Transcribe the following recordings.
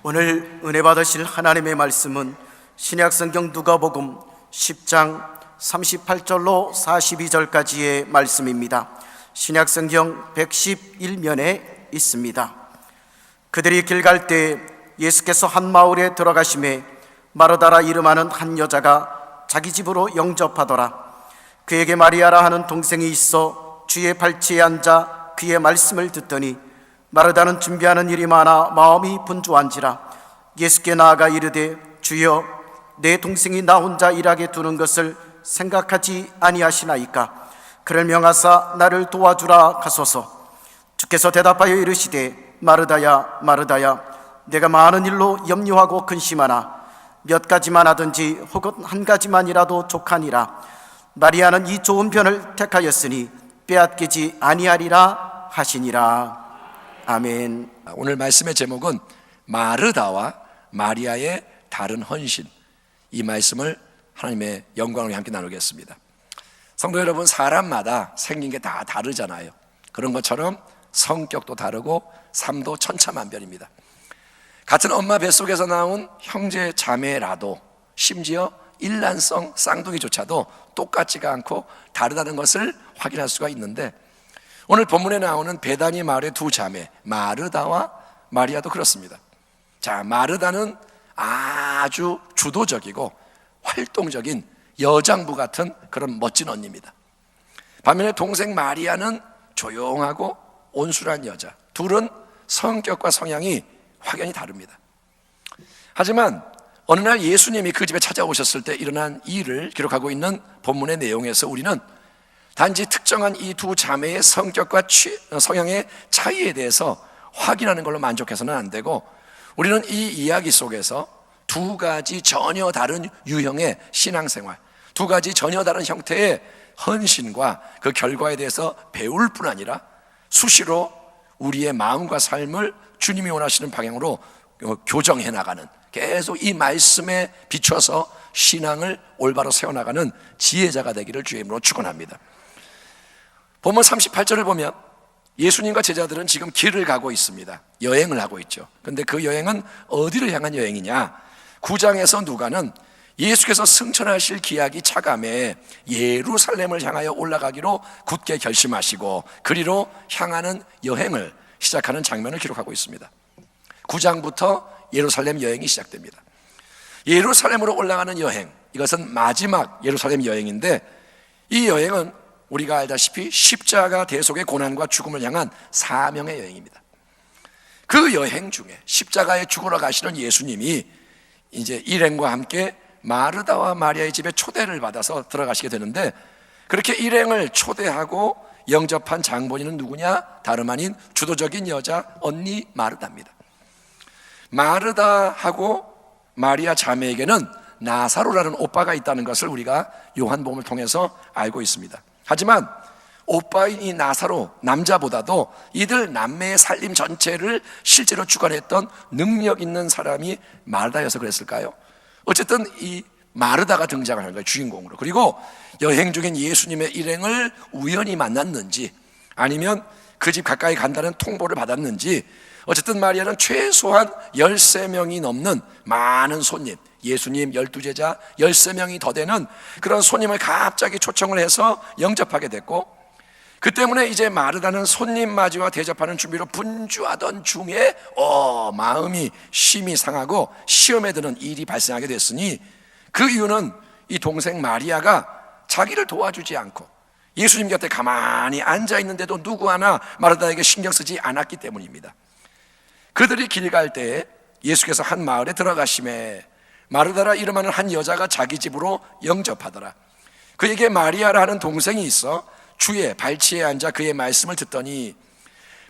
오늘 은혜 받으실 하나님의 말씀은 신약성경 누가복음 10장 38절로 42절까지의 말씀입니다. 신약성경 111면에 있습니다. 그들이 길 갈 때 예수께서 한 마을에 들어가심에 마르다라 이름하는 한 여자가 자기 집으로 영접하더라. 그에게 마리아라 하는 동생이 있어 주의 발치에 앉아 그의 말씀을 듣더니 마르다는 준비하는 일이 많아 마음이 분주한지라. 예수께 나아가 이르되 주여, 내 동생이 나 혼자 일하게 두는 것을 생각하지 아니하시나이까? 그를 명하사 나를 도와주라 하소서. 주께서 대답하여 이르시되 마르다야 마르다야, 내가 많은 일로 염려하고 근심하나 몇 가지만 하든지 혹은 한 가지만이라도 족하니라. 마리아는 이 좋은 편을 택하였으니 빼앗기지 아니하리라 하시니라. 아멘. 오늘 말씀의 제목은 마르다와 마리아의 다른 헌신, 이 말씀을 하나님의 영광을 함께 나누겠습니다. 성도 여러분, 사람마다 생긴 게 다 다르잖아요. 그런 것처럼 성격도 다르고 삶도 천차만별입니다. 같은 엄마 뱃속에서 나온 형제 자매라도, 심지어 일란성 쌍둥이조차도 똑같지가 않고 다르다는 것을 확인할 수가 있는데, 오늘 본문에 나오는 베다니 마을의 두 자매 마르다와 마리아도 그렇습니다. 자, 마르다는 아주 주도적이고 활동적인 여장부 같은 그런 멋진 언니입니다. 반면에 동생 마리아는 조용하고 온순한 여자. 둘은 성격과 성향이 확연히 다릅니다. 하지만 어느 날 예수님이 그 집에 찾아오셨을 때 일어난 일을 기록하고 있는 본문의 내용에서 우리는 단지 특정한 이 두 자매의 성격과 성향의 차이에 대해서 확인하는 걸로 만족해서는 안 되고, 우리는 이 이야기 속에서 두 가지 전혀 다른 유형의 신앙생활, 두 가지 전혀 다른 형태의 헌신과 그 결과에 대해서 배울 뿐 아니라 수시로 우리의 마음과 삶을 주님이 원하시는 방향으로 교정해 나가는, 계속 이 말씀에 비춰서 신앙을 올바로 세워나가는 지혜자가 되기를 주의 이름으로 축원합니다. 본문 38절을 보면 예수님과 제자들은 지금 길을 가고 있습니다. 여행을 하고 있죠. 그런데 그 여행은 어디를 향한 여행이냐? 9장에서 누가는 예수께서 승천하실 기약이 차감해 예루살렘을 향하여 올라가기로 굳게 결심하시고 그리로 향하는 여행을 시작하는 장면을 기록하고 있습니다. 9장부터 예루살렘 여행이 시작됩니다. 예루살렘으로 올라가는 여행, 이것은 마지막 예루살렘 여행인데, 이 여행은 우리가 알다시피 십자가 대속의 고난과 죽음을 향한 사명의 여행입니다. 그 여행 중에 십자가에 죽으러 가시는 예수님이 이제 일행과 함께 마르다와 마리아의 집에 초대를 받아서 들어가시게 되는데, 그렇게 일행을 초대하고 영접한 장본인은 누구냐? 다름 아닌 주도적인 여자 언니 마르다입니다. 마르다하고 마리아 자매에게는 나사로라는 오빠가 있다는 것을 우리가 요한복음을 통해서 알고 있습니다. 하지만 오빠인 이 나사로, 남자보다도 이들 남매의 살림 전체를 실제로 주관했던 능력 있는 사람이 마르다여서 그랬을까요? 어쨌든 이 마르다가 등장하는 거예요, 주인공으로. 그리고 여행 중인 예수님의 일행을 우연히 만났는지 아니면 그 집 가까이 간다는 통보를 받았는지, 어쨌든 마리아는 최소한 13명이 넘는 많은 손님, 예수님 12제자 13명이 더 되는 그런 손님을 갑자기 초청을 해서 영접하게 됐고, 그 때문에 이제 마르다는 손님 맞이와 대접하는 준비로 분주하던 중에 마음이 심히 상하고 시험에 드는 일이 발생하게 됐으니, 그 이유는 이 동생 마리아가 자기를 도와주지 않고 예수님 곁에 가만히 앉아있는데도 누구 하나 마르다에게 신경 쓰지 않았기 때문입니다. 그들이 길 갈 때 예수께서 한 마을에 들어가심에 마르다라 이름하는 한 여자가 자기 집으로 영접하더라. 그에게 마리아라 하는 동생이 있어 주의 발치에 앉아 그의 말씀을 듣더니,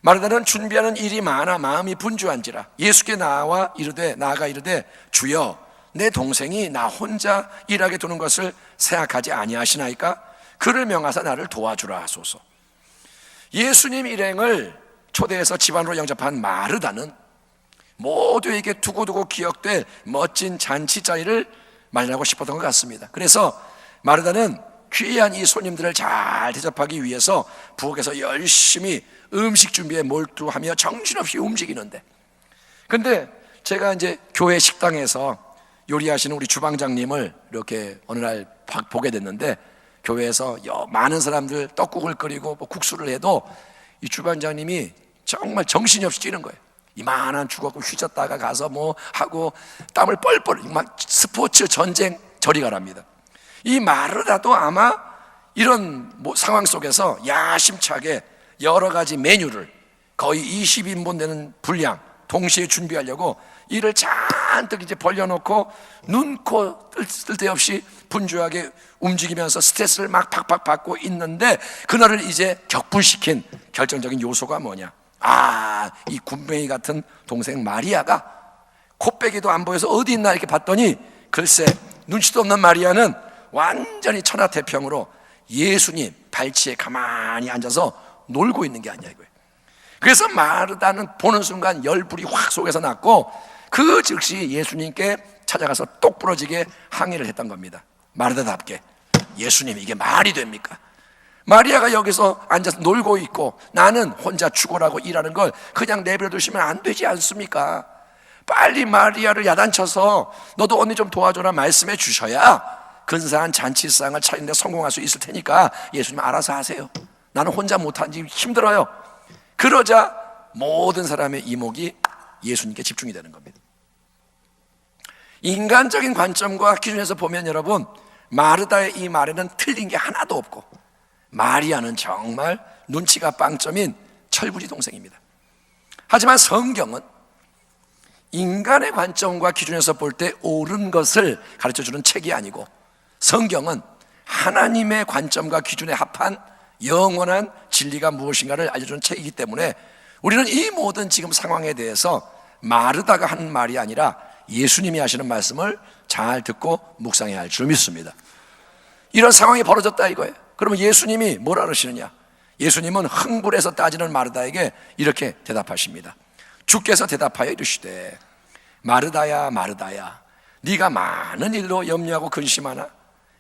마르다는 준비하는 일이 많아 마음이 분주한지라 예수께 나아가 이르되 주여, 내 동생이 나 혼자 일하게 두는 것을 생각하지 아니하시나이까? 그를 명하사 나를 도와주라 하소서. 예수님 일행을 초대해서 집안으로 영접한 마르다는 모두에게 두고두고 기억될 멋진 잔치 자리를 마련하고 싶었던 것 같습니다. 그래서 마르다는 귀한 이 손님들을 잘 대접하기 위해서 부엌에서 열심히 음식 준비에 몰두하며 정신없이 움직이는데, 근데 제가 이제 교회 식당에서 요리하시는 우리 주방장님을 이렇게 어느 날 보게 됐는데, 교회에서 많은 사람들 떡국을 끓이고 뭐 국수를 해도 이 주방장님이 정말 정신이 없이 뛰는 거예요. 이만한 주걱을 휘젓다가 가서 뭐 하고 땀을 뻘뻘, 막 스포츠 전쟁 저리 가랍니다. 이 마르다도 아마 이런 상황 속에서 야심차게 여러 가지 메뉴를 거의 20인분 되는 분량 동시에 준비하려고 이를 잔뜩 이제 벌려놓고 눈코 뜰 데 없이 분주하게 움직이면서 스트레스를 막 팍팍 받고 있는데, 그날을 이제 격분시킨 결정적인 요소가 뭐냐? 이 군뱅이 같은 동생 마리아가 코빼기도 안 보여서 어디 있나 이렇게 봤더니, 글쎄 눈치도 없는 마리아는 완전히 천하태평으로 예수님 발치에 가만히 앉아서 놀고 있는 게 아니야 이거예요. 그래서 마르다는 보는 순간 열불이 확 속에서 났고, 그 즉시 예수님께 찾아가서 똑부러지게 항의를 했던 겁니다. 마르다답게, 예수님 이게 말이 됩니까? 마리아가 여기서 앉아서 놀고 있고 나는 혼자 죽어라고 일하는 걸 그냥 내버려 두시면 안 되지 않습니까? 빨리 마리아를 야단쳐서 너도 언니 좀 도와줘라 말씀해 주셔야 근사한 잔치상을 차리는데 성공할 수 있을 테니까 예수님 알아서 하세요. 나는 혼자 못하지 힘들어요. 그러자 모든 사람의 이목이 예수님께 집중이 되는 겁니다. 인간적인 관점과 기준에서 보면 여러분, 마르다의 이 말에는 틀린 게 하나도 없고, 마리아는 정말 눈치가 빵점인 철부지 동생입니다. 하지만 성경은 인간의 관점과 기준에서 볼 때 옳은 것을 가르쳐주는 책이 아니고, 성경은 하나님의 관점과 기준에 합한 영원한 진리가 무엇인가를 알려주는 책이기 때문에 우리는 이 모든 지금 상황에 대해서 마르다가 하는 말이 아니라 예수님이 하시는 말씀을 잘 듣고 묵상해야 할 줄 믿습니다. 이런 상황이 벌어졌다 이거예요. 그러면 예수님이 뭐라 그러시느냐? 예수님은 흥분해서 따지는 마르다에게 이렇게 대답하십니다. 주께서 대답하여 이르시되, 마르다야 마르다야, 네가 많은 일로 염려하고 근심하나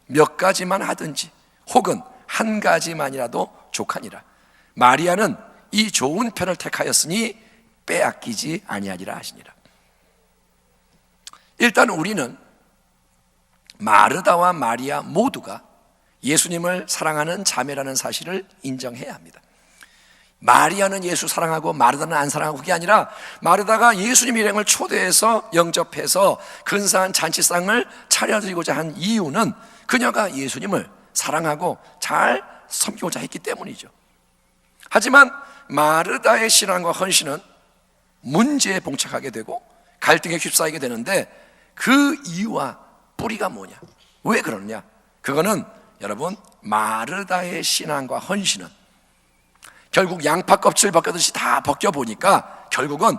몇 가지만 하든지 혹은 한 가지만이라도 족하니라. 마리아는 이 좋은 편을 택하였으니 빼앗기지 아니하리라 하시니라. 일단 우리는 마르다와 마리아 모두가 예수님을 사랑하는 자매라는 사실을 인정해야 합니다. 마리아는 예수 사랑하고 마르다는 안 사랑하고, 그게 아니라 마르다가 예수님 일행을 초대해서 영접해서 근사한 잔치상을 차려드리고자 한 이유는 그녀가 예수님을 사랑하고 잘 섬기고자 했기 때문이죠. 하지만 마르다의 신앙과 헌신은 문제에 봉착하게 되고 갈등에 휩싸이게 되는데, 그 이유와 뿌리가 뭐냐? 왜 그러느냐? 그거는 여러분, 마르다의 신앙과 헌신은 결국 양파 껍질 벗겨듯이 다 벗겨보니까 결국은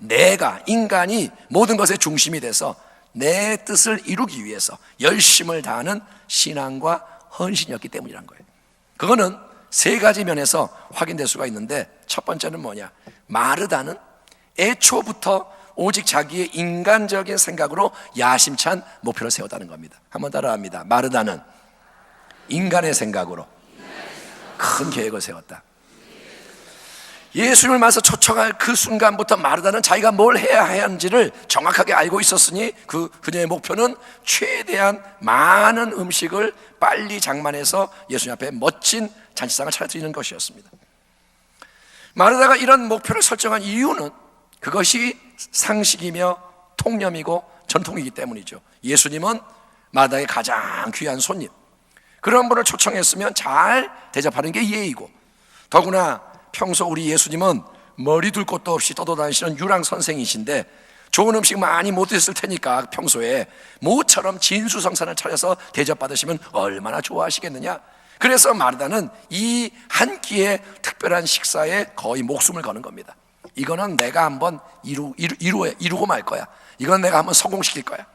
내가, 인간이 모든 것의 중심이 돼서 내 뜻을 이루기 위해서 열심을 다하는 신앙과 헌신이었기 때문이란 거예요. 그거는 세 가지 면에서 확인될 수가 있는데, 첫 번째는 뭐냐? 마르다는 애초부터 오직 자기의 인간적인 생각으로 야심찬 목표를 세웠다는 겁니다. 한번 따라합니다. 마르다는 인간의 생각으로 큰 계획을 세웠다. 예수님을 만나서 초청할 그 순간부터 마르다는 자기가 뭘 해야 하는지를 정확하게 알고 있었으니 그녀의 목표는 최대한 많은 음식을 빨리 장만해서 예수님 앞에 멋진 잔치상을 차려드리는 것이었습니다. 마르다가 이런 목표를 설정한 이유는 그것이 상식이며 통념이고 전통이기 때문이죠. 예수님은 마르다의 가장 귀한 손님, 그런 분을 초청했으면 잘 대접하는 게 예의고, 더구나 평소 우리 예수님은 머리 둘 곳도 없이 떠돌아다니시는 유랑 선생이신데 좋은 음식 많이 못 드셨을 테니까 평소에 모처럼 진수성찬을 차려서 대접받으시면 얼마나 좋아하시겠느냐. 그래서 마르다는 이 한 끼의 특별한 식사에 거의 목숨을 거는 겁니다. 이거는 내가 한번 이루고 말 거야. 이건 내가 한번 성공시킬 거야.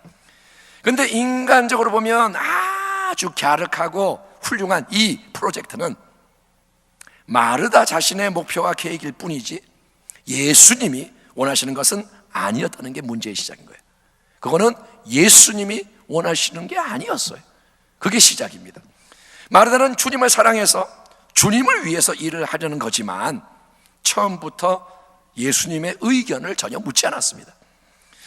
근데 인간적으로 보면 아주 갸륵하고 훌륭한 이 프로젝트는 마르다 자신의 목표와 계획일 뿐이지 예수님이 원하시는 것은 아니었다는 게 문제의 시작인 거예요. 그거는 예수님이 원하시는 게 아니었어요. 그게 시작입니다. 마르다는 주님을 사랑해서 주님을 위해서 일을 하려는 거지만 처음부터 예수님의 의견을 전혀 묻지 않았습니다.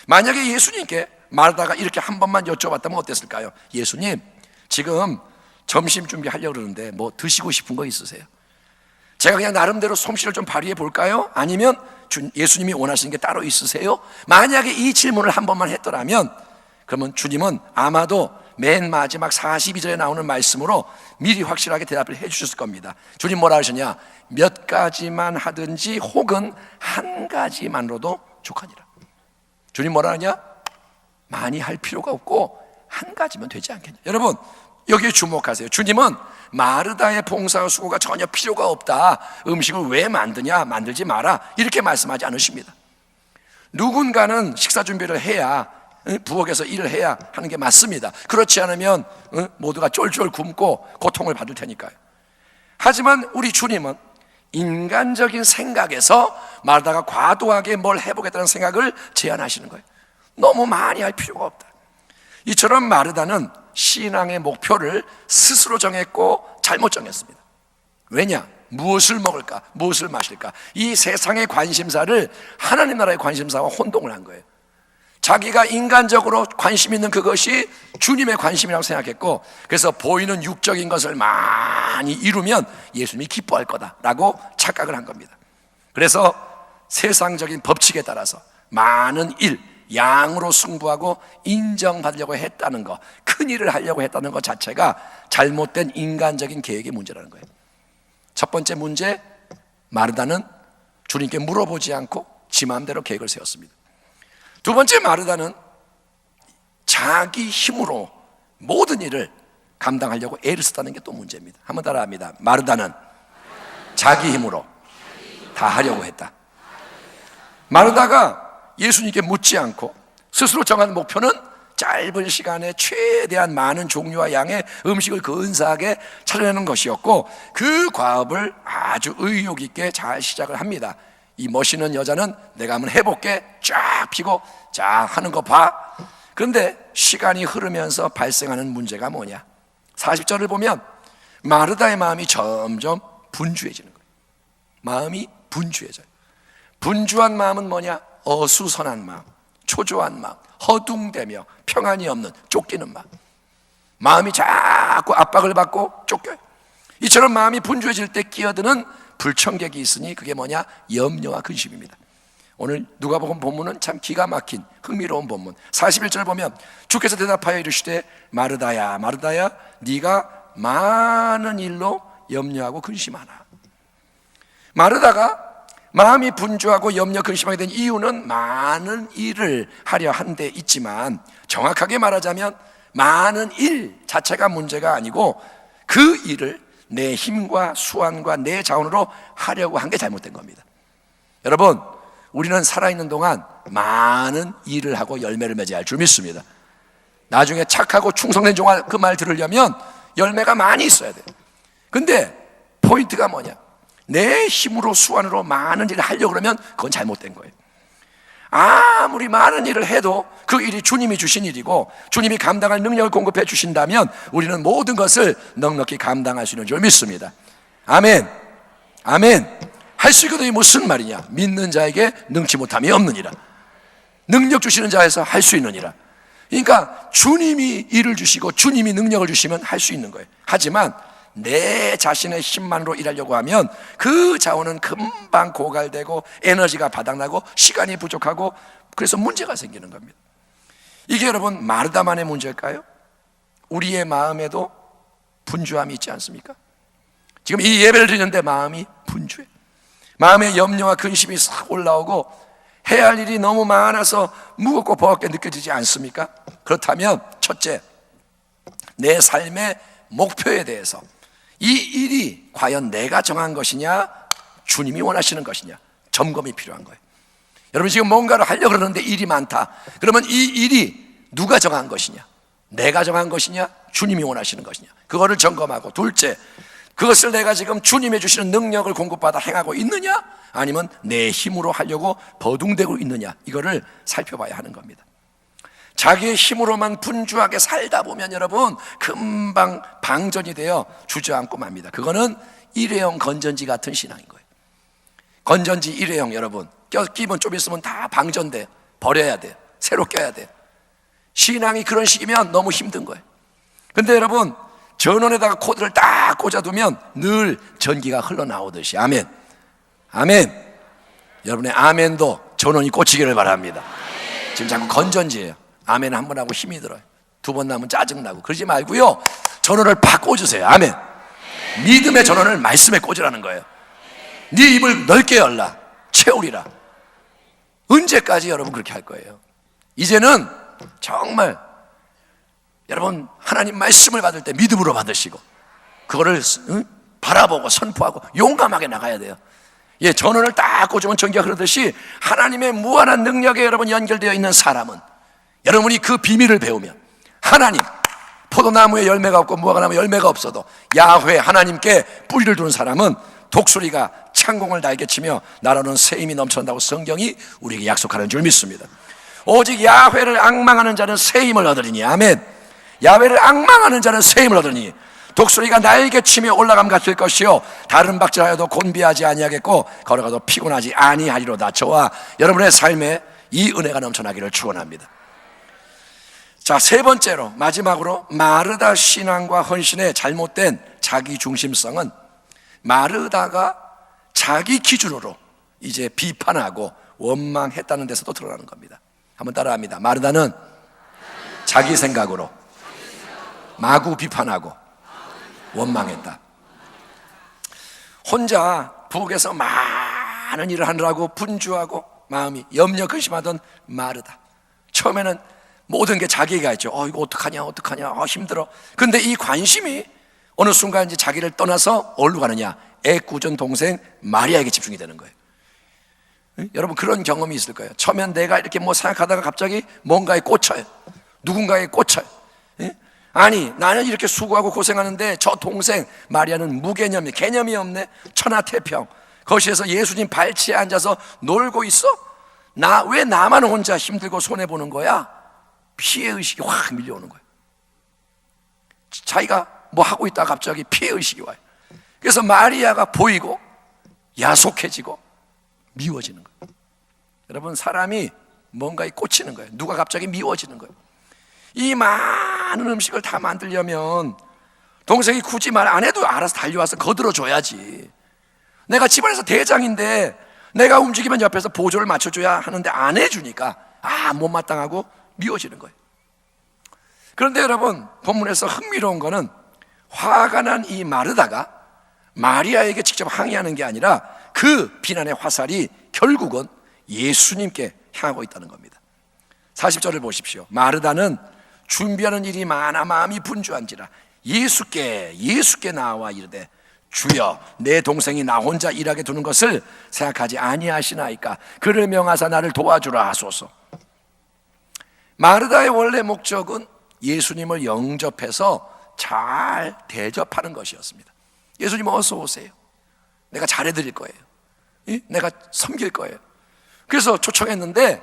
만약에 예수님께 마르다가 이렇게 한 번만 여쭤봤다면 어땠을까요? 예수님, 지금 점심 준비하려고 그러는데 뭐 드시고 싶은 거 있으세요? 제가 그냥 나름대로 솜씨를 좀 발휘해 볼까요? 아니면 예수님이 원하시는 게 따로 있으세요? 만약에 이 질문을 한 번만 했더라면 그러면 주님은 아마도 맨 마지막 42절에 나오는 말씀으로 미리 확실하게 대답을 해 주셨을 겁니다. 주님 뭐라 하셨냐? 몇 가지만 하든지 혹은 한 가지만으로도 족하니라. 주님 뭐라 하냐? 많이 할 필요가 없고 한 가지면 되지 않겠냐. 여러분 여기에 주목하세요. 주님은 마르다의 봉사와 수고가 전혀 필요가 없다, 음식을 왜 만드냐, 만들지 마라, 이렇게 말씀하지 않으십니다. 누군가는 식사 준비를 해야, 부엌에서 일을 해야 하는 게 맞습니다. 그렇지 않으면 모두가 쫄쫄 굶고 고통을 받을 테니까요. 하지만 우리 주님은 인간적인 생각에서 마르다가 과도하게 뭘 해보겠다는 생각을 제안하시는 거예요. 너무 많이 할 필요가 없다. 이처럼 마르다는 신앙의 목표를 스스로 정했고 잘못 정했습니다. 왜냐? 무엇을 먹을까? 무엇을 마실까? 이 세상의 관심사를 하나님 나라의 관심사와 혼동을 한 거예요. 자기가 인간적으로 관심 있는 그것이 주님의 관심이라고 생각했고, 그래서 보이는 육적인 것을 많이 이루면 예수님이 기뻐할 거다라고 착각을 한 겁니다. 그래서 세상적인 법칙에 따라서 많은 일, 양으로 승부하고 인정받으려고 했다는 것, 큰 일을 하려고 했다는 것 자체가 잘못된 인간적인 계획의 문제라는 거예요. 첫 번째 문제, 마르다는 주님께 물어보지 않고 지 마음대로 계획을 세웠습니다. 두 번째, 마르다는 자기 힘으로 모든 일을 감당하려고 애를 썼다는 게 또 문제입니다. 한번 따라합니다. 마르다는 자기 힘으로 다 하려고 했다. 마르다가 예수님께 묻지 않고 스스로 정한 목표는 짧은 시간에 최대한 많은 종류와 양의 음식을 근사하게 차려내는 것이었고, 그 과업을 아주 의욕 있게 잘 시작을 합니다. 이 멋있는 여자는 내가 한번 해볼게, 쫙 피고 자 하는 거 봐. 그런데 시간이 흐르면서 발생하는 문제가 뭐냐? 40절을 보면 마르다의 마음이 점점 분주해지는 거예요. 마음이 분주해져요. 분주한 마음은 뭐냐? 어수선한 마음, 초조한 마음, 허둥대며 평안이 없는 쫓기는 마음. 마음이 자꾸 압박을 받고 쫓겨요. 이처럼 마음이 분주해질 때 끼어드는 불청객이 있으니 그게 뭐냐? 염려와 근심입니다. 오늘 누가복음 본문은 참 기가 막힌 흥미로운 본문. 41절 보면 주께서 대답하여 이르시되 마르다야 마르다야 네가 많은 일로 염려하고 근심하나. 마르다가 마음이 분주하고 염려 근심하게 된 이유는 많은 일을 하려 한 데 있지만, 정확하게 말하자면 많은 일 자체가 문제가 아니고 그 일을 내 힘과 수완과 내 자원으로 하려고 한 게 잘못된 겁니다. 여러분, 우리는 살아있는 동안 많은 일을 하고 열매를 맺어야 할 줄 믿습니다. 나중에 착하고 충성된 종아 그 말 들으려면 열매가 많이 있어야 돼요. 근데 포인트가 뭐냐? 내 힘으로 수완으로 많은 일을 하려고 그러면 그건 잘못된 거예요. 아무리 많은 일을 해도 그 일이 주님이 주신 일이고 주님이 감당할 능력을 공급해 주신다면 우리는 모든 것을 넉넉히 감당할 수 있는 줄 믿습니다. 아멘. 아멘. 할 수 있거든요. 무슨 말이냐? 믿는 자에게 능치 못함이 없느니라. 능력 주시는 자에서 할 수 있느니라. 그러니까 주님이 일을 주시고 주님이 능력을 주시면 할 수 있는 거예요. 하지만 내 자신의 힘만으로 일하려고 하면 그 자원은 금방 고갈되고 에너지가 바닥나고 시간이 부족하고 그래서 문제가 생기는 겁니다. 이게 여러분 마르다만의 문제일까요? 우리의 마음에도 분주함이 있지 않습니까? 지금 이 예배를 드리는데 마음이 분주해. 마음에 염려와 근심이 싹 올라오고 해야 할 일이 너무 많아서 무겁고 버겁게 느껴지지 않습니까? 그렇다면 첫째, 내 삶의 목표에 대해서 이 일이 과연 내가 정한 것이냐, 주님이 원하시는 것이냐, 점검이 필요한 거예요. 여러분 지금 뭔가를 하려고 그러는데 일이 많다. 그러면 이 일이 누가 정한 것이냐, 내가 정한 것이냐, 주님이 원하시는 것이냐, 그거를 점검하고, 둘째, 그것을 내가 지금 주님의 주시는 능력을 공급받아 행하고 있느냐, 아니면 내 힘으로 하려고 버둥대고 있느냐, 이거를 살펴봐야 하는 겁니다. 자기의 힘으로만 분주하게 살다 보면 여러분 금방 방전이 되어 주저앉고 맙니다. 그거는 일회용 건전지 같은 신앙인 거예요. 건전지 일회용 여러분 끼면 좀 있으면 다 방전돼, 버려야 돼요. 새로 껴야 돼요. 신앙이 그런 식이면 너무 힘든 거예요. 근데 여러분, 전원에다가 코드를 딱 꽂아두면 늘 전기가 흘러나오듯이. 아멘. 아멘. 여러분의 아멘도 전원이 꽂히기를 바랍니다. 지금 자꾸 건전지예요. 아멘 한 번 하고 힘이 들어요. 두 번 나면 짜증나고. 그러지 말고요, 전원을 팍 꽂으세요. 아멘. 믿음의 전원을 말씀에 꽂으라는 거예요. 네 입을 넓게 열라, 채우리라. 언제까지 여러분 그렇게 할 거예요? 이제는 정말 여러분, 하나님 말씀을 받을 때 믿음으로 받으시고 그거를 바라보고 선포하고 용감하게 나가야 돼요. 예, 전원을 딱 꽂으면 전기가 흐르듯이 하나님의 무한한 능력에 여러분 연결되어 있는 사람은, 여러분이 그 비밀을 배우면, 하나님, 포도나무에 열매가 없고 무화과나무에 열매가 없어도 야훼 하나님께 뿌리를 두는 사람은 독수리가 창공을 날개치며 날아오는 새 힘이 넘쳐난다고 성경이 우리에게 약속하는 줄 믿습니다. 오직 야훼를 앙망하는 자는 새 힘을 얻으리니. 아멘. 야훼를 앙망하는 자는 새 힘을 얻으리니 독수리가 날개치며 올라감 같을 것이요 다른 박질하여도 곤비하지 아니하겠고 걸어가도 피곤하지 아니하리로다. 저와 여러분의 삶에 이 은혜가 넘쳐나기를 축원합니다. 자, 세 번째로, 마지막으로, 마르다 신앙과 헌신의 잘못된 자기 중심성은 마르다가 자기 기준으로 이제 비판하고 원망했다는 데서도 드러나는 겁니다. 한번 따라합니다. 마르다는 자기 생각으로 마구 비판하고 원망했다. 혼자 부엌에서 많은 일을 하느라고 분주하고 마음이 염려 근심하던 마르다. 처음에는 모든 게 자기가 했죠. 이거 어떡하냐 힘들어. 근데 이 관심이 어느 순간 이제 자기를 떠나서 어디로 가느냐, 애꿎은 동생 마리아에게 집중이 되는 거예요. 여러분, 그런 경험이 있을 거예요. 처음엔 내가 이렇게 생각하다가 갑자기 뭔가에 꽂혀요. 누군가에 꽂혀요. 아니, 나는 이렇게 수고하고 고생하는데 저 동생 마리아는 무개념이, 개념이 없네. 천하태평, 거실에서 예수님 발치에 앉아서 놀고 있어? 왜 나만 혼자 힘들고 손해보는 거야? 피해의식이 확 밀려오는 거예요. 자기가 뭐 하고 있다가 갑자기 피해의식이 와요. 그래서 마리아가 보이고 야속해지고 미워지는 거예요. 여러분, 사람이 뭔가에 꽂히는 거예요. 누가 갑자기 미워지는 거예요. 이 많은 음식을 다 만들려면 동생이 굳이 말 안 해도 알아서 달려와서 거들어줘야지. 내가 집안에서 대장인데 내가 움직이면 옆에서 보조를 맞춰줘야 하는데 안 해주니까 못마땅하고 미워지는 거예요. 그런데 여러분, 본문에서 흥미로운 거는 화가 난 이 마르다가 마리아에게 직접 항의하는 게 아니라 그 비난의 화살이 결국은 예수님께 향하고 있다는 겁니다. 40절을 보십시오. 마르다는 준비하는 일이 많아 마음이 분주한지라 예수께 나와 이르되 주여, 내 동생이 나 혼자 일하게 두는 것을 생각하지 아니하시나이까. 그를 명하사 나를 도와주라 하소서. 마르다의 원래 목적은 예수님을 영접해서 잘 대접하는 것이었습니다. 예수님 어서 오세요. 내가 잘해드릴 거예요. 내가 섬길 거예요. 그래서 초청했는데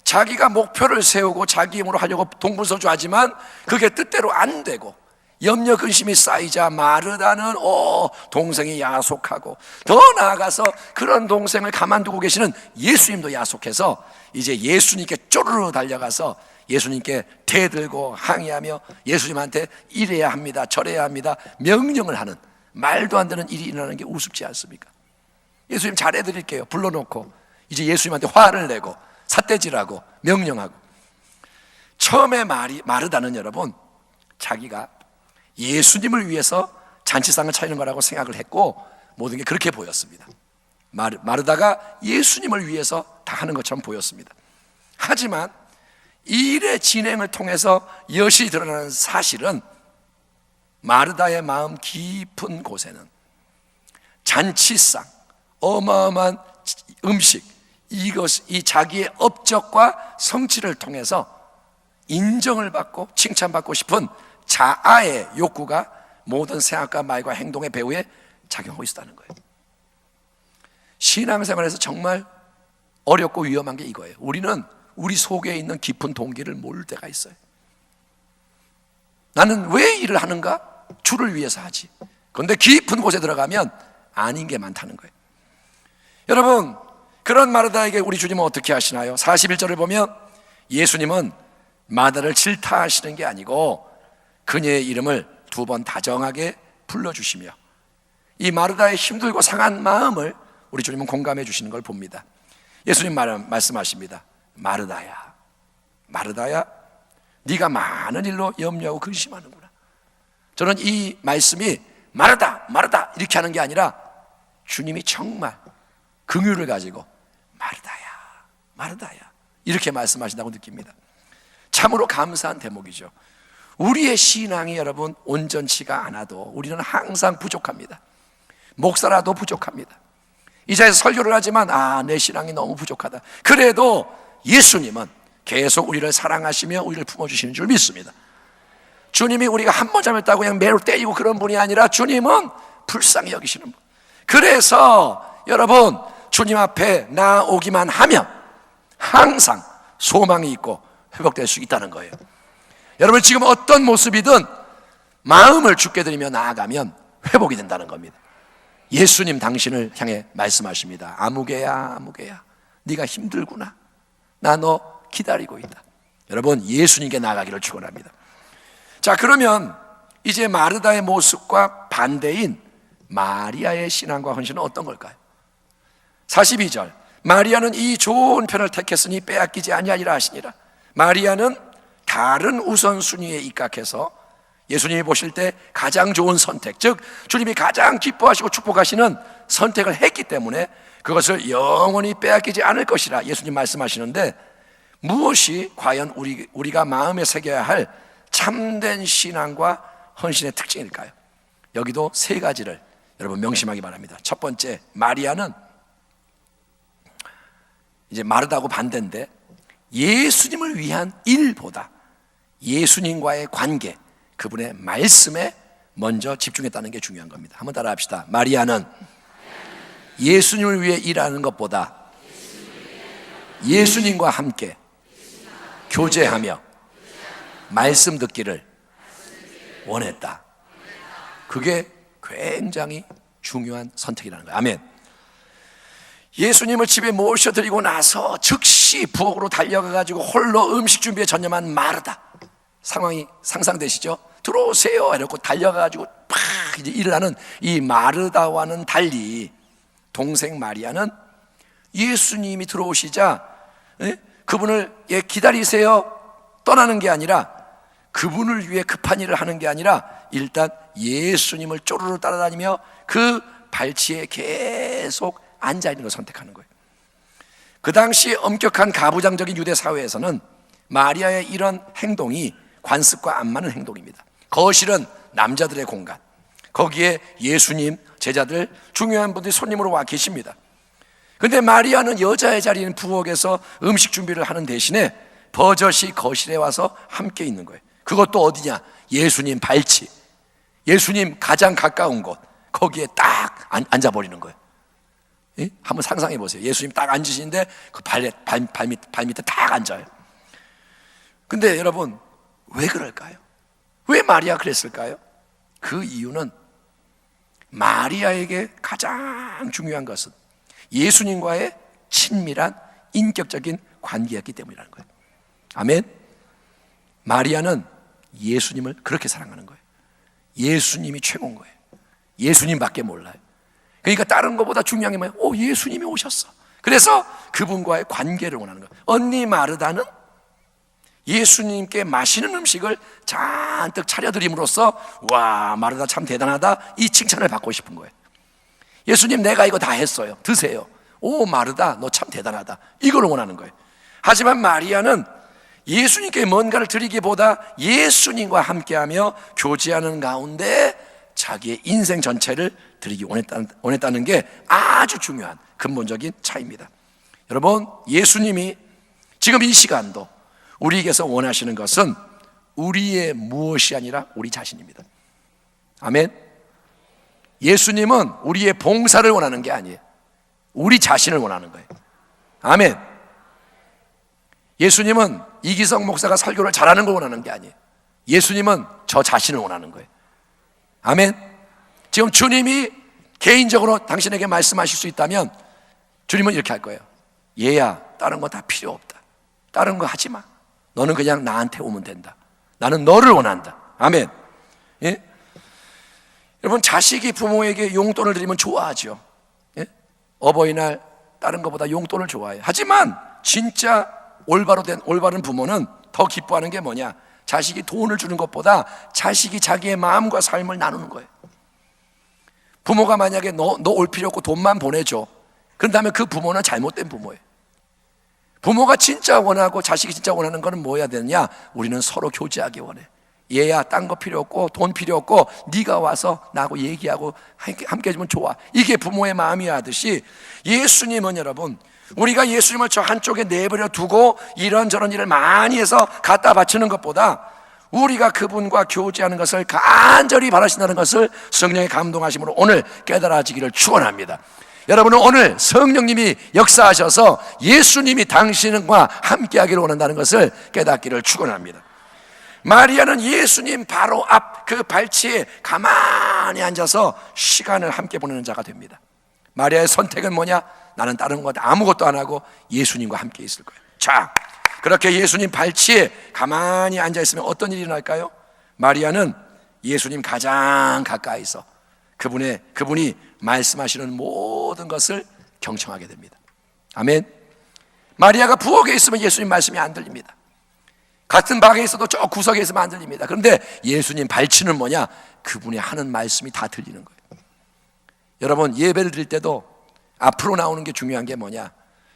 자기가 목표를 세우고 자기 힘으로 하려고 동분서주하지만 그게 뜻대로 안 되고 염려 근심이 쌓이자 마르다는 동생이 야속하고, 더 나아가서 그런 동생을 가만두고 계시는 예수님도 야속해서 이제 예수님께 쪼르르 달려가서 예수님께 대들고 항의하며 예수님한테 이래야 합니다, 저래야 합니다 명령을 하는, 말도 안 되는 일이 일어나는 게 우습지 않습니까? 예수님 잘해드릴게요 불러놓고 이제 예수님한테 화를 내고 삿대질하고 명령하고. 처음에 마르다는 여러분, 자기가 예수님을 위해서 잔치상을 차리는 거라고 생각을 했고 모든 게 그렇게 보였습니다. 마르다가 예수님을 위해서 다 하는 것처럼 보였습니다. 하지만 이 일의 진행을 통해서 여실히 드러나는 사실은 마르다의 마음 깊은 곳에는 잔치상, 어마어마한 음식, 이 자기의 업적과 성취를 통해서 인정을 받고 칭찬받고 싶은 자아의 욕구가 모든 생각과 말과 행동의 배후에 작용하고 있었다는 거예요. 신앙생활에서 정말 어렵고 위험한 게 이거예요. 우리는 우리 속에 있는 깊은 동기를 모를 때가 있어요. 나는 왜 일을 하는가? 주를 위해서 하지. 그런데 깊은 곳에 들어가면 아닌 게 많다는 거예요. 여러분, 그런 마르다에게 우리 주님은 어떻게 하시나요? 41절을 보면 예수님은 마다를 질타하시는 게 아니고 그녀의 이름을 2번 다정하게 불러주시며 이 마르다의 힘들고 상한 마음을 우리 주님은 공감해 주시는 걸 봅니다. 예수님 말씀하십니다. 마르다야, 마르다야, 네가 많은 일로 염려하고 근심하는구나. 저는 이 말씀이 마르다, 마르다 이렇게 하는 게 아니라 주님이 정말 긍휼을 가지고 마르다야, 마르다야 이렇게 말씀하신다고 느낍니다. 참으로 감사한 대목이죠. 우리의 신앙이 여러분 온전치가 않아도 우리는 항상 부족합니다. 목사라도 부족합니다. 이 자리에서 설교를 하지만 내 신앙이 너무 부족하다. 그래도 예수님은 계속 우리를 사랑하시며 우리를 품어주시는 줄 믿습니다. 주님이 우리가 한 번 잘못했다고 그냥 매로 때리고 그런 분이 아니라 주님은 불쌍히 여기시는 분. 그래서 여러분 주님 앞에 나오기만 하면 항상 소망이 있고 회복될 수 있다는 거예요. 여러분 지금 어떤 모습이든 마음을 주께 드리며 나아가면 회복이 된다는 겁니다. 예수님 당신을 향해 말씀하십니다. 아무개야, 아무개야, 네가 힘들구나. 나 너 기다리고 있다. 여러분 예수님께 나아가기를 축원합니다. 자, 그러면 이제 마르다의 모습과 반대인 마리아의 신앙과 헌신은 어떤 걸까요? 42절, 마리아는 이 좋은 편을 택했으니 빼앗기지 아니하리라 하시니라. 마리아는 다른 우선순위에 입각해서 예수님이 보실 때 가장 좋은 선택, 즉 주님이 가장 기뻐하시고 축복하시는 선택을 했기 때문에 그것을 영원히 빼앗기지 않을 것이라 예수님 말씀하시는데, 무엇이 과연 우리가 마음에 새겨야 할 참된 신앙과 헌신의 특징일까요? 여기도 3가지를 여러분 명심하기 바랍니다. 첫 번째, 마리아는 이제 마르다하고 반대인데 예수님을 위한 일보다 예수님과의 관계, 그분의 말씀에 먼저 집중했다는 게 중요한 겁니다. 한번 따라 합시다. 마리아는 예수님을 위해 일하는 것보다 예수님과 함께 교제하며 말씀 듣기를 원했다. 그게 굉장히 중요한 선택이라는 거예요. 아멘. 예수님을 집에 모셔드리고 나서 즉시 부엌으로 달려가가지고 홀로 음식 준비에 전념한 마르다, 상황이 상상되시죠? 들어오세요 이러고 달려가가지고 팍 이제 일을 하는 이 마르다와는 달리 동생 마리아는 예수님이 들어오시자 그분을 기다리세요 떠나는 게 아니라, 그분을 위해 급한 일을 하는 게 아니라 일단 예수님을 쪼르르 따라다니며 그 발치에 계속 앉아있는 걸 선택하는 거예요. 그 당시 엄격한 가부장적인 유대 사회에서는 마리아의 이런 행동이 관습과 안 맞는 행동입니다. 거실은 남자들의 공간, 거기에 예수님, 제자들, 중요한 분들이 손님으로 와 계십니다. 그런데 마리아는 여자의 자리인 부엌에서 음식 준비를 하는 대신에 버젓이 거실에 와서 함께 있는 거예요. 그것도 어디냐? 예수님 발치, 예수님 가장 가까운 곳, 거기에 딱 앉아버리는 거예요. 예? 한번 상상해 보세요. 예수님 딱 앉으시는데 그 발밑에 딱 앉아요. 근데 여러분 왜 그럴까요? 왜 마리아 그랬을까요? 그 이유는 마리아에게 가장 중요한 것은 예수님과의 친밀한 인격적인 관계였기 때문이라는 거예요. 아멘. 마리아는 예수님을 그렇게 사랑하는 거예요. 예수님이 최고인 거예요. 예수님밖에 몰라요. 그러니까 다른 것보다 중요한 게 뭐예요? 예수님이 오셨어. 그래서 그분과의 관계를 원하는 거예요. 언니 마르다는 예수님께 맛있는 음식을 잔뜩 차려드림으로써 와, 마르다 참 대단하다, 이 칭찬을 받고 싶은 거예요. 예수님 내가 이거 다 했어요, 드세요. 오 마르다 너 참 대단하다, 이걸 원하는 거예요. 하지만 마리아는 예수님께 뭔가를 드리기보다 예수님과 함께하며 교제하는 가운데 자기의 인생 전체를 드리기 원했다는 게 아주 중요한 근본적인 차이입니다. 여러분, 예수님이 지금 이 시간도 우리에게서 원하시는 것은 우리의 무엇이 아니라 우리 자신입니다. 아멘. 예수님은 우리의 봉사를 원하는 게 아니에요. 우리 자신을 원하는 거예요. 아멘. 예수님은 이기성 목사가 설교를 잘하는 걸 원하는 게 아니에요. 예수님은 저 자신을 원하는 거예요. 아멘. 지금 주님이 개인적으로 당신에게 말씀하실 수 있다면 주님은 이렇게 할 거예요. 얘야, 다른 거 다 필요 없다. 다른 거 하지 마. 너는 그냥 나한테 오면 된다. 나는 너를 원한다. 아멘. 예? 여러분, 자식이 부모에게 용돈을 드리면 좋아하죠. 예? 어버이날 다른 것보다 용돈을 좋아해요. 하지만 진짜 올바른 부모는 더 기뻐하는 게 뭐냐? 자식이 돈을 주는 것보다 자식이 자기의 마음과 삶을 나누는 거예요. 부모가 만약에 너 올 필요 없고 돈만 보내줘, 그런다면 그 부모는 잘못된 부모예요. 부모가 진짜 원하고 자식이 진짜 원하는 거는 뭐 해야 되느냐? 우리는 서로 교제하기 원해. 얘야, 딴 거 필요 없고 돈 필요 없고 네가 와서 나하고 얘기하고 함께 해주면 좋아. 이게 부모의 마음이야 하듯이, 예수님은 여러분, 우리가 예수님을 저 한쪽에 내버려 두고 이런저런 일을 많이 해서 갖다 바치는 것보다 우리가 그분과 교제하는 것을 간절히 바라신다는 것을 성령의 감동하심으로 오늘 깨달아지기를 축원합니다. 여러분은 오늘 성령님이 역사하셔서 예수님이 당신과 함께하기를 원한다는 것을 깨닫기를 축원합니다. 마리아는 예수님 바로 앞 그 발치에 가만히 앉아서 시간을 함께 보내는 자가 됩니다. 마리아의 선택은 뭐냐? 나는 다른 것 아무것도 안 하고 예수님과 함께 있을 거예요. 자, 그렇게 예수님 발치에 가만히 앉아 있으면 어떤 일이 일어날까요? 마리아는 예수님 가장 가까이서 그분이 말씀하시는 모든 것을 경청하게 됩니다. 아멘. 마리아가 부엌에 있으면 예수님 말씀이 안 들립니다. 같은 방에 있어도 저 구석에 있으면 안 들립니다. 그런데 예수님 발치는 뭐냐? 그분이 하는 말씀이 다 들리는 거예요. 여러분, 예배를 드릴 때도 앞으로 나오는 게 중요한 게 뭐냐?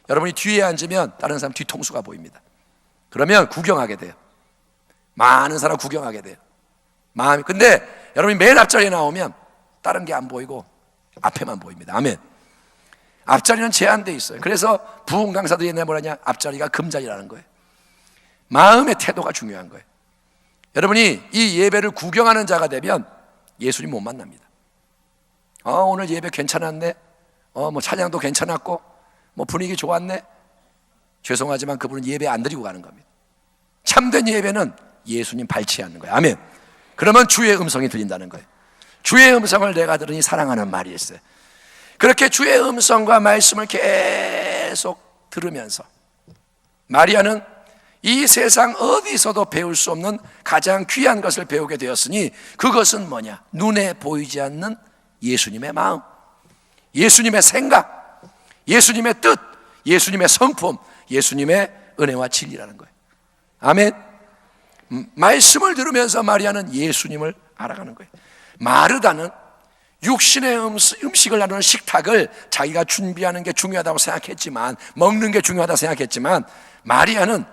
여러분이 뒤에 앉으면 다른 사람 뒤통수가 보입니다. 그러면 구경하게 돼요. 많은 사람 구경하게 돼요. 근데 여러분이 맨 앞자리에 나오면 다른 게 안 보이고 앞에만 보입니다. 아멘. 앞자리는 제한되어 있어요. 그래서 부흥 강사들이 옛날에 뭐라냐? 앞자리가 금자리라는 거예요. 마음의 태도가 중요한 거예요. 여러분이 이 예배를 구경하는 자가 되면 예수님 못 만납니다. 오늘 예배 괜찮았네. 뭐 찬양도 괜찮았고 뭐 분위기 좋았네. 죄송하지만 그분은 예배 안 드리고 가는 겁니다. 참된 예배는 예수님 발치에 앉는 거예요. 아멘. 그러면 주의 음성이 들린다는 거예요. 주의 음성을 내가 들으니 사랑하는 말이 있어요. 그렇게 주의 음성과 말씀을 계속 들으면서 마리아는 이 세상 어디서도 배울 수 없는 가장 귀한 것을 배우게 되었으니, 그것은 뭐냐? 눈에 보이지 않는 예수님의 마음, 예수님의 생각, 예수님의 뜻, 예수님의 성품, 예수님의 은혜와 진리라는 거예요. 아멘. 말씀을 들으면서 마리아는 예수님을 알아가는 거예요. 마르다는 육신의 음식을 나누는 식탁을 자기가 준비하는 게 중요하다고 생각했지만, 먹는 게 중요하다고 생각했지만, 마리아는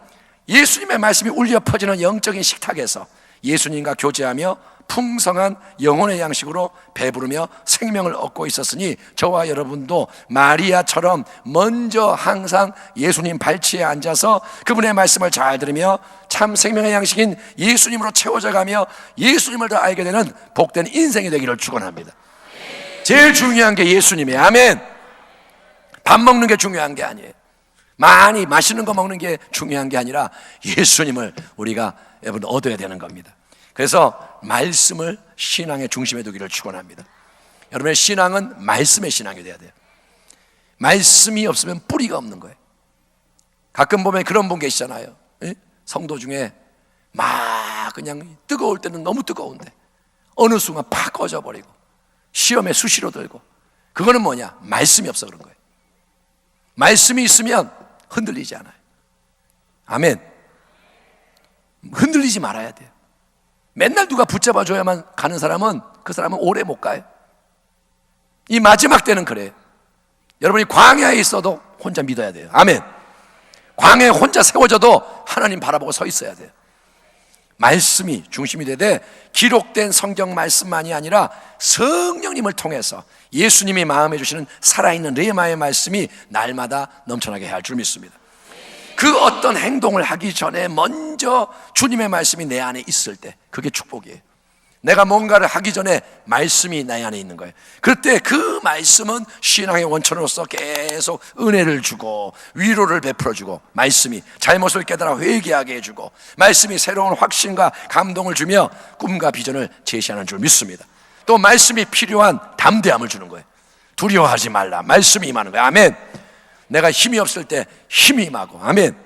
예수님의 말씀이 울려 퍼지는 영적인 식탁에서 예수님과 교제하며 풍성한 영혼의 양식으로 배부르며 생명을 얻고 있었으니, 저와 여러분도 마리아처럼 먼저 항상 예수님 발치에 앉아서 그분의 말씀을 잘 들으며 참 생명의 양식인 예수님으로 채워져 가며 예수님을 더 알게 되는 복된 인생이 되기를 축원합니다. 제일 중요한 게 예수님이에요. 아멘. 밥 먹는 게 중요한 게 아니에요. 많이 맛있는 거 먹는 게 중요한 게 아니라 예수님을 우리가 여러분 얻어야 되는 겁니다. 그래서 말씀을 신앙의 중심에 두기를 축원합니다. 여러분의 신앙은 말씀의 신앙이 돼야 돼요. 말씀이 없으면 뿌리가 없는 거예요. 가끔 보면 그런 분 계시잖아요. 성도 중에 막 그냥 뜨거울 때는 너무 뜨거운데 어느 순간 팍 꺼져버리고 시험에 수시로 들고, 그거는 뭐냐? 말씀이 없어 그런 거예요. 말씀이 있으면 흔들리지 않아요. 아멘. 흔들리지 말아야 돼요. 맨날 누가 붙잡아줘야만 가는 사람은 그 사람은 오래 못 가요. 이 마지막 때는 그래요. 여러분이 광야에 있어도 혼자 믿어야 돼요. 아멘. 광야에 혼자 세워져도 하나님 바라보고 서 있어야 돼요. 말씀이 중심이 되되, 기록된 성경 말씀만이 아니라 성령님을 통해서 예수님이 마음에 주시는 살아있는 레마의 말씀이 날마다 넘쳐나게 할 줄 믿습니다. 그 어떤 행동을 하기 전에 먼저 주님의 말씀이 내 안에 있을 때, 그게 축복이에요. 내가 뭔가를 하기 전에 말씀이 내 안에 있는 거예요. 그때 그 말씀은 신앙의 원천으로서 계속 은혜를 주고 위로를 베풀어주고, 말씀이 잘못을 깨달아 회개하게 해주고, 말씀이 새로운 확신과 감동을 주며 꿈과 비전을 제시하는 줄 믿습니다. 또 말씀이 필요한 담대함을 주는 거예요. 두려워하지 말라. 말씀이 임하는 거예요. 아멘. 내가 힘이 없을 때 힘이 임하고, 아멘.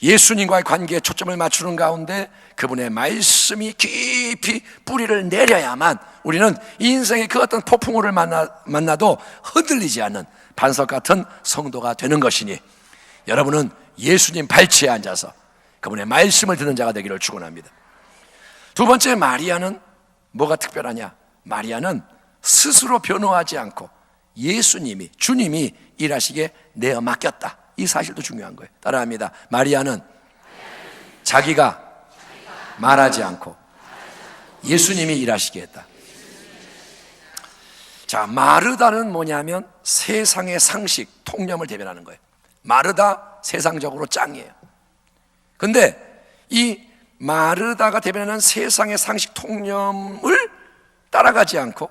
예수님과의 관계에 초점을 맞추는 가운데 그분의 말씀이 깊이 뿌리를 내려야만 우리는 인생의 그 어떤 폭풍우를 만나도 흔들리지 않는 반석 같은 성도가 되는 것이니, 여러분은 예수님 발치에 앉아서 그분의 말씀을 듣는 자가 되기를 축원합니다. 두 번째, 마리아는 뭐가 특별하냐? 마리아는 스스로 변호하지 않고 예수님이, 주님이 일하시게 내어 맡겼다. 이 사실도 중요한 거예요. 따라합니다. 마리아는 자기가 말하지 않고 예수님이 일하시게 했다. 자, 마르다는 뭐냐면 세상의 상식, 통념을 대변하는 거예요. 마르다 세상적으로 짱이에요. 근데 이 마르다가 대변하는 세상의 상식, 통념을 따라가지 않고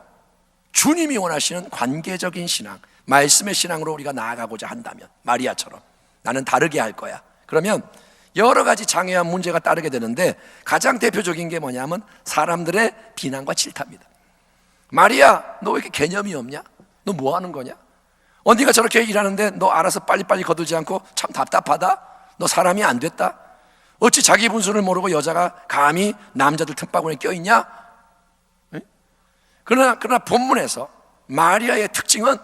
주님이 원하시는 관계적인 신앙, 말씀의 신앙으로 우리가 나아가고자 한다면, 마리아처럼 나는 다르게 할 거야. 그러면 여러 가지 장애와 문제가 따르게 되는데, 가장 대표적인 게 뭐냐면 사람들의 비난과 질타입니다. 마리아, 너 왜 이렇게 개념이 없냐? 너 뭐 하는 거냐? 언니가 저렇게 일하는데 너 알아서 빨리빨리 거두지 않고 참 답답하다? 너 사람이 안 됐다? 어찌 자기 분수를 모르고 여자가 감히 남자들 틈바구니에 껴있냐? 그러나 본문에서 마리아의 특징은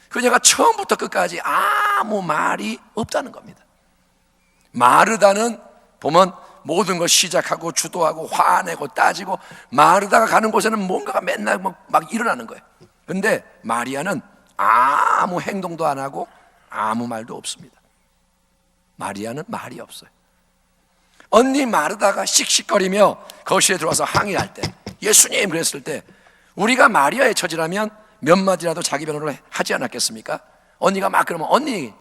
그녀가 처음부터 끝까지 아무 말이 없다는 겁니다. 마르다는 보면 모든 걸 시작하고 주도하고 화내고 따지고, 마르다가 가는 곳에는 뭔가가 맨날 막 일어나는 거예요. 근데 마리아는 아무 행동도 안 하고 아무 말도 없습니다. 마리아는 말이 없어요. 언니 마르다가 씩씩거리며 거실에 들어와서 항의할 때, 예수님 그랬을 때, 우리가 마리아의 처지라면 몇 마디라도 자기 변호를 하지 않았겠습니까? 언니가 막 그러면, 언니,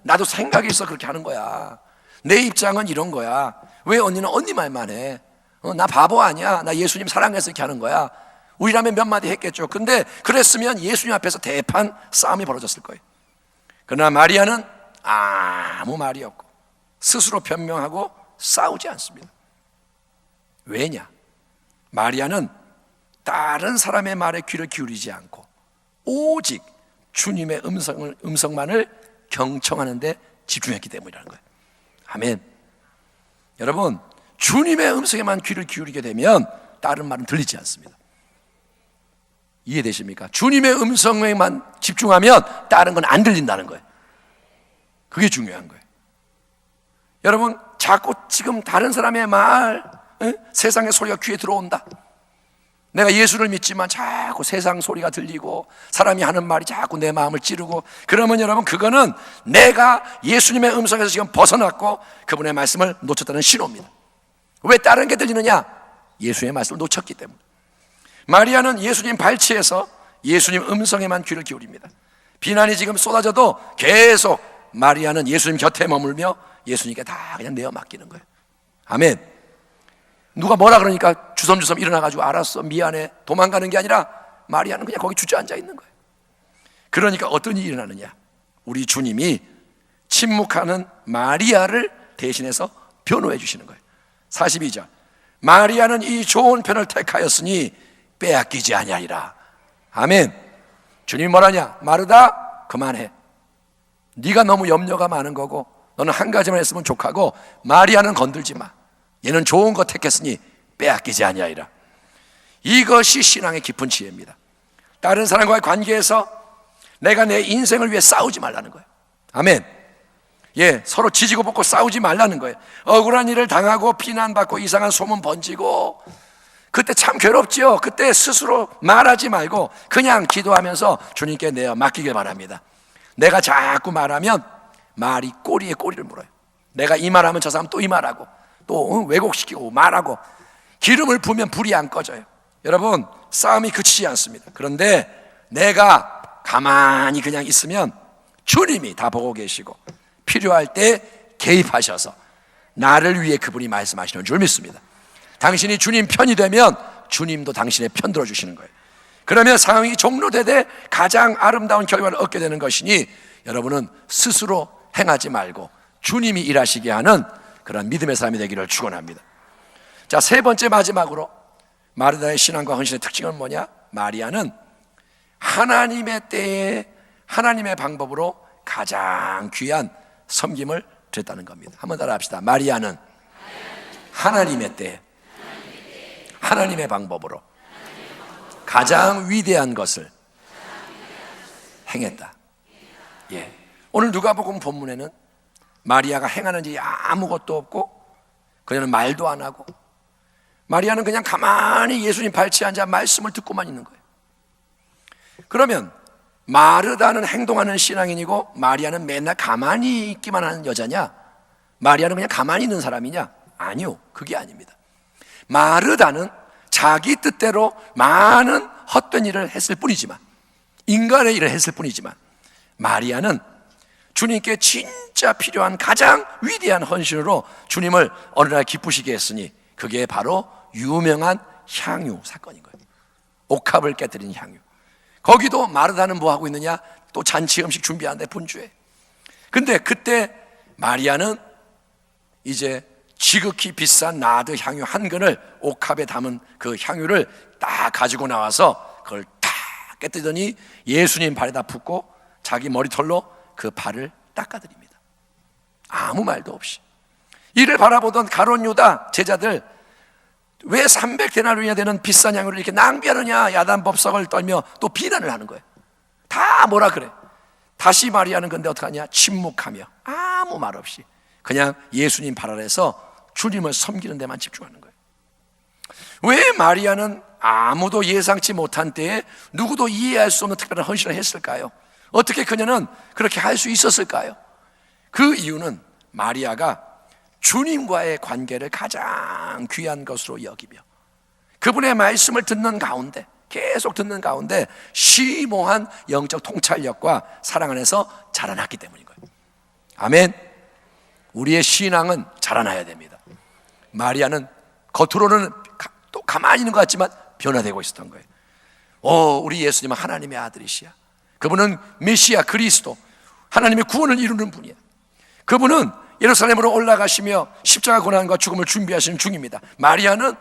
나도 생각이 있어 그렇게 하는 거야. 내 입장은 이런 거야. 왜 언니는 언니 말만 해? 나 바보 아니야. 나 예수님 사랑해서 이렇게 하는 거야. 우리라면 몇 마디 했겠죠. 근데 그랬으면 예수님 앞에서 대판 싸움이 벌어졌을 거예요. 그러나 마리아는 아무 말이 없고 스스로 변명하고 싸우지 않습니다. 왜냐? 마리아는 다른 사람의 말에 귀를 기울이지 않고 오직 주님의 음성만을 경청하는 데 집중했기 때문이라는 거예요. 아멘. 여러분, 주님의 음성에만 귀를 기울이게 되면 다른 말은 들리지 않습니다. 이해되십니까? 주님의 음성에만 집중하면 다른 건 안 들린다는 거예요. 그게 중요한 거예요. 여러분, 자꾸 지금 다른 사람의 말, 세상의 소리가 귀에 들어온다. 내가 예수를 믿지만 자꾸 세상 소리가 들리고 사람이 하는 말이 자꾸 내 마음을 찌르고, 그러면 여러분, 그거는 내가 예수님의 음성에서 지금 벗어났고 그분의 말씀을 놓쳤다는 신호입니다. 왜 다른 게 들리느냐? 예수의 말씀을 놓쳤기 때문에. 마리아는 예수님 발치에서 예수님 음성에만 귀를 기울입니다. 비난이 지금 쏟아져도 계속 마리아는 예수님 곁에 머물며 예수님께 다 그냥 내어 맡기는 거예요. 아멘. 누가 뭐라 그러니까 주섬주섬 일어나가지고 알았어, 미안해, 도망가는 게 아니라 마리아는 그냥 거기 주저앉아 있는 거예요. 그러니까 어떤 일이 일어나느냐? 우리 주님이 침묵하는 마리아를 대신해서 변호해 주시는 거예요. 42절, 마리아는 이 좋은 편을 택하였으니 빼앗기지 아니하리라. 아멘. 주님이 뭐라냐? 마르다, 그만해. 네가 너무 염려가 많은 거고 너는 한 가지만 했으면 족하고 마리아는 건들지 마. 얘는 좋은 거 택했으니 빼앗기지 아니하리라. 이것이 신앙의 깊은 지혜입니다. 다른 사람과의 관계에서 내가 내 인생을 위해 싸우지 말라는 거예요. 아멘. 예, 서로 지지고 볶고 싸우지 말라는 거예요. 억울한 일을 당하고 비난받고 이상한 소문 번지고 그때 참 괴롭죠. 그때 스스로 말하지 말고 그냥 기도하면서 주님께 내어 맡기길 바랍니다. 내가 자꾸 말하면 말이 꼬리에 꼬리를 물어요. 내가 이 말하면 저 사람 또 이 말하고 또 왜곡시키고 말하고, 기름을 부으면 불이 안 꺼져요. 여러분, 싸움이 그치지 않습니다. 그런데 내가 가만히 그냥 있으면 주님이 다 보고 계시고 필요할 때 개입하셔서 나를 위해 그분이 말씀하시는 줄 믿습니다. 당신이 주님 편이 되면 주님도 당신의 편 들어주시는 거예요. 그러면 상황이 종료되되 가장 아름다운 결과를 얻게 되는 것이니, 여러분은 스스로 행하지 말고 주님이 일하시게 하는 그런 믿음의 사람이 되기를 축원합니다. 자, 세 번째, 마지막으로 마르다의 신앙과 헌신의 특징은 뭐냐? 마리아는 하나님의 때에 하나님의 방법으로 가장 귀한 섬김을 됐다는 겁니다. 한번 따라 합시다. 마리아는 하나님의 때, 하나님의 방법으로 가장 위대한 것을 행했다. 예. 오늘 누가복음 본문에는 마리아가 행하는 일이 아무것도 없고 그녀는 말도 안 하고, 마리아는 그냥 가만히 예수님 발치에 앉아 말씀을 듣고만 있는 거예요. 그러면 마르다는 행동하는 신앙인이고 마리아는 맨날 가만히 있기만 하는 여자냐? 마리아는 그냥 가만히 있는 사람이냐? 아니요, 그게 아닙니다. 마르다는 자기 뜻대로 많은 헛된 일을 했을 뿐이지만, 인간의 일을 했을 뿐이지만, 마리아는 주님께 진짜 필요한 가장 위대한 헌신으로 주님을 어느 날 기쁘시게 했으니 그게 바로 유명한 향유 사건인 거예요. 옥합을 깨뜨린 향유. 거기도 마르다는 뭐 하고 있느냐? 또 잔치 음식 준비하는데 분주해. 근데 그때 마리아는 이제 지극히 비싼 나드 향유 한 근을 옥합에 담은 그 향유를 딱 가지고 나와서 그걸 딱 깨뜨리더니 예수님 발에다 붓고 자기 머리털로 그 발을 닦아드립니다. 아무 말도 없이. 이를 바라보던 가룟 유다 제자들, 왜 300데나리온이나 되는 비싼 향유를 이렇게 낭비하느냐, 야단법석을 떨며 또 비난을 하는 거예요. 다 뭐라 그래. 다시 마리아는 근데 어떡하냐? 침묵하며 아무 말 없이 그냥 예수님 발 아래서 주님을 섬기는 데만 집중하는 거예요. 왜 마리아는 아무도 예상치 못한 때에 누구도 이해할 수 없는 특별한 헌신을 했을까요? 어떻게 그녀는 그렇게 할 수 있었을까요? 그 이유는 마리아가 주님과의 관계를 가장 귀한 것으로 여기며 그분의 말씀을 듣는 가운데, 계속 듣는 가운데 심오한 영적 통찰력과 사랑 안에서 자라났기 때문인 거예요. 아멘. 우리의 신앙은 자라나야 됩니다. 마리아는 겉으로는 또 가만히 있는 것 같지만 변화되고 있었던 거예요. 우리 예수님은 하나님의 아들이시야. 그분은 메시아 그리스도, 하나님의 구원을 이루는 분이야. 그분은 예루살렘으로 올라가시며 십자가 고난과 죽음을 준비하시는 중입니다. 마리아는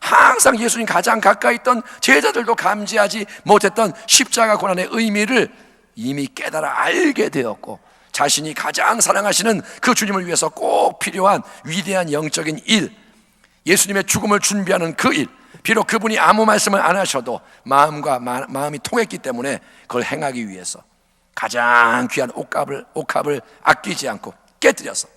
항상 예수님 가장 가까이 있던 제자들도 감지하지 못했던 십자가 고난의 의미를 이미 깨달아 알게 되었고, 자신이 가장 사랑하시는 그 주님을 위해서 꼭 필요한 위대한 영적인 일, 예수님의 죽음을 준비하는 그 일, 비록 그분이 아무 말씀을 안 하셔도 마음이 통했기 때문에 그걸 행하기 위해서 가장 귀한 옥합을 아끼지 않고 깨뜨려서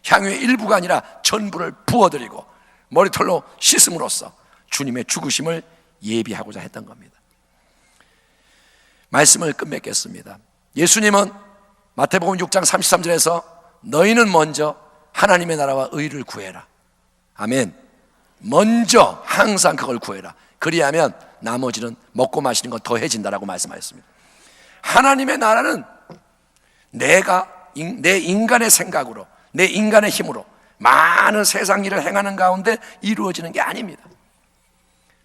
향유의 일부가 아니라 전부를 부어드리고 머리털로 씻음으로써 주님의 죽으심을 예비하고자 했던 겁니다. 말씀을 끝맺겠습니다. 예수님은 마태복음 6장 33절에서 너희는 먼저 하나님의 나라와 의를 구해라. 아멘. 먼저 항상 그걸 구해라. 그리하면 나머지는 먹고 마시는 건 더해진다라고 말씀하셨습니다. 하나님의 나라는 내 인간의 생각으로, 내 인간의 힘으로 많은 세상 일을 행하는 가운데 이루어지는 게 아닙니다.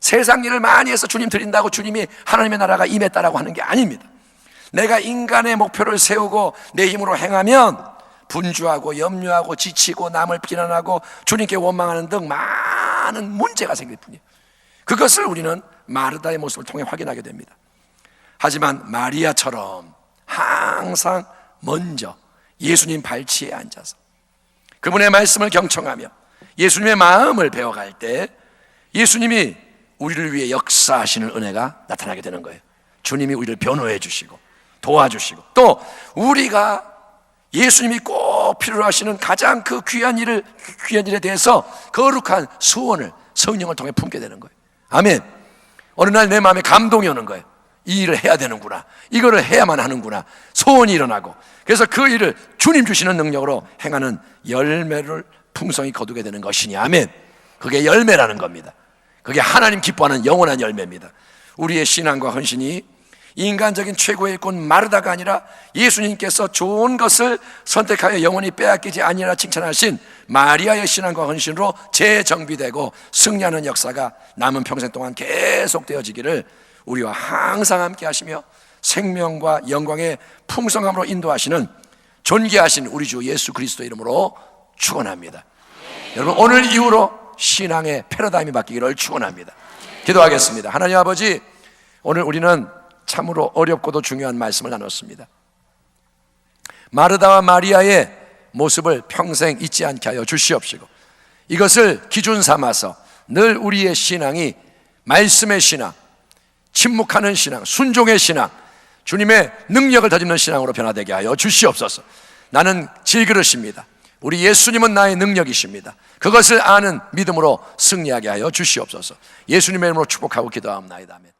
세상 일을 많이 해서 주님 드린다고 주님이 하나님의 나라가 임했다라고 하는 게 아닙니다. 내가 인간의 목표를 세우고 내 힘으로 행하면 분주하고 염려하고 지치고 남을 비난하고 주님께 원망하는 등 많은 문제가 생길 뿐이에요. 그것을 우리는 마르다의 모습을 통해 확인하게 됩니다. 하지만 마리아처럼 항상 먼저 예수님 발치에 앉아서 그분의 말씀을 경청하며 예수님의 마음을 배워갈 때 예수님이 우리를 위해 역사하시는 은혜가 나타나게 되는 거예요. 주님이 우리를 변호해 주시고 도와주시고, 또 우리가 예수님이 꼭 필요로 하시는 가장 그 귀한 일에 대해서 거룩한 소원을 성령을 통해 품게 되는 거예요. 아멘. 어느 날 내 마음에 감동이 오는 거예요. 이 일을 해야 되는구나, 이거를 해야만 하는구나, 소원이 일어나고, 그래서 그 일을 주님 주시는 능력으로 행하는 열매를 풍성히 거두게 되는 것이니, 아멘. 그게 열매라는 겁니다. 그게 하나님 기뻐하는 영원한 열매입니다. 우리의 신앙과 헌신이 인간적인 최고의 일꾼 마르다가 아니라 예수님께서 좋은 것을 선택하여 영원히 빼앗기지 아니하라 칭찬하신 마리아의 신앙과 헌신으로 재정비되고 승리하는 역사가 남은 평생 동안 계속되어지기를 우리와 항상 함께 하시며 생명과 영광의 풍성함으로 인도하시는 존귀하신 우리 주 예수 그리스도 이름으로 축원합니다. 여러분, 오늘 이후로 신앙의 패러다임이 바뀌기를 축원합니다. 기도하겠습니다. 하나님 아버지, 오늘 우리는 참으로 어렵고도 중요한 말씀을 나눴습니다. 마르다와 마리아의 모습을 평생 잊지 않게 하여 주시옵시고, 이것을 기준 삼아서 늘 우리의 신앙이 말씀의 신앙, 침묵하는 신앙, 순종의 신앙, 주님의 능력을 더집는 신앙으로 변화되게 하여 주시옵소서. 나는 질그릇입니다. 우리 예수님은 나의 능력이십니다. 그것을 아는 믿음으로 승리하게 하여 주시옵소서. 예수님의 이름으로 축복하고 기도하옵나이다. 아멘.